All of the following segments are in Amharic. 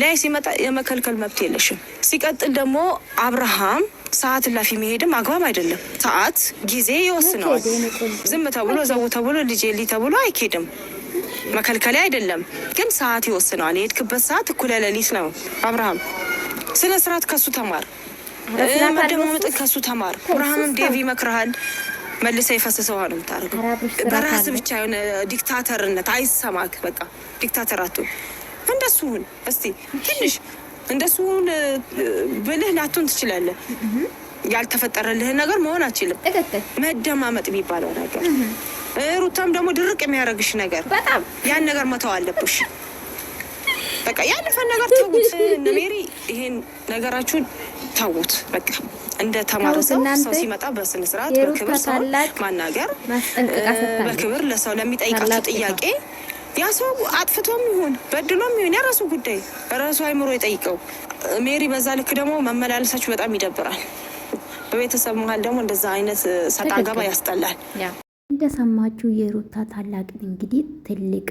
ላይ ሲመጣ የመከልከል መብት የለሽም። ሲቀጥል ደግሞ አብርሃም ሰዓት ላፊ መሄድም አግባብ አይደለም። ሰዓት ጊዜ ይወስነዋል። ዝም ተብሎ ዘው ተብሎ ልጄ ተብሎ አይኬድም። መከልከል አይደለም ግን ሰዓት ይወስነዋል። የሄድክበት ሰዓት እኩለ ሌሊት ነው። አብርሃም ስነ ስርዓት ከሱ ተማር፣ መደማመጥ ከሱ ተማር። አብርሃምም ዴቪ ይመክርሃል። መልሰ የፈሰሰው ነው የምታደርገው። በራስ ብቻ የሆነ ዲክታተርነት አይሰማክ። በቃ ዲክታተር አትሁን። እንደሱን እስቲ ትንሽ እንደሱን ብልህ ላትሆን ትችላለህ። ያልተፈጠረልህ ነገር መሆን አትችልም። መደማመጥ የሚባለው ነገር ሩታም ደግሞ ድርቅ የሚያደርግሽ ነገር በጣም ያን ነገር መተው አለብሽ። በቃ ያለፈን ነገር ተውት። ሜሪ ይሄን ነገራችሁን ተውት። በቃ እንደ ተማረ ሰው ሲመጣ በስነ ስርዓት በክብር ሰው ማናገር፣ በክብር ለሰው ለሚጠይቃችሁ ጥያቄ ያ ሰው አጥፍቶም ይሁን በድሎም ይሁን የራሱ ጉዳይ ራሱ አይምሮ ይጠይቀው። ሜሪ በዛ ልክ ደግሞ መመላለሳችሁ በጣም ይደብራል። በቤተሰብ መሀል ደግሞ እንደዛ አይነት ሰጣ ገባ ያስጠላል። እንደሰማችሁ የሩታ ታላቅን እንግዲህ ትልቅ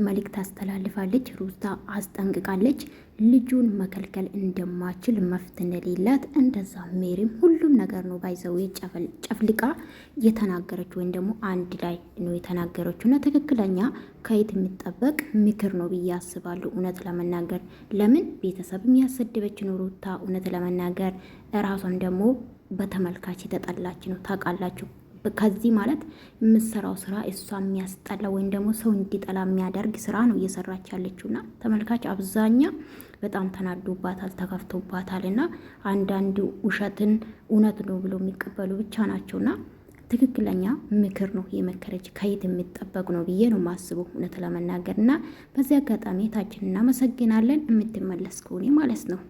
መልእክት አስተላልፋለች። ሩታ አስጠንቅቃለች። ልጁን መከልከል እንደማችል መፍት እንደሌላት እንደዛ ሜሪም ሁሉም ነገር ነው ባይዘው ጨፍልቃ የተናገረች ወይም ደግሞ አንድ ላይ ነው የተናገረችው እና ትክክለኛ ከየት የሚጠበቅ ምክር ነው ብዬ አስባለሁ። እውነት ለመናገር ለምን ቤተሰብ የሚያሰድበች ነው ሩታ። እውነት ለመናገር ራሷም ደግሞ በተመልካች የተጠላች ነው ታውቃላችሁ። ከዚህ ማለት የምትሰራው ስራ እሷ የሚያስጠላ ወይም ደግሞ ሰው እንዲጠላ የሚያደርግ ስራ ነው እየሰራች ያለችውና ተመልካች አብዛኛ በጣም ተናዶባታል፣ ተከፍቶባታል። እና አንዳንድ ውሸትን እውነት ነው ብሎ የሚቀበሉ ብቻ ናቸውና ትክክለኛ ምክር ነው የመከረች ከየት የሚጠበቅ ነው ብዬ ነው ማስበው እውነት ለመናገር እና በዚህ አጋጣሚ ታችን እናመሰግናለን። የምትመለስ ከሆነ ማለት ነው።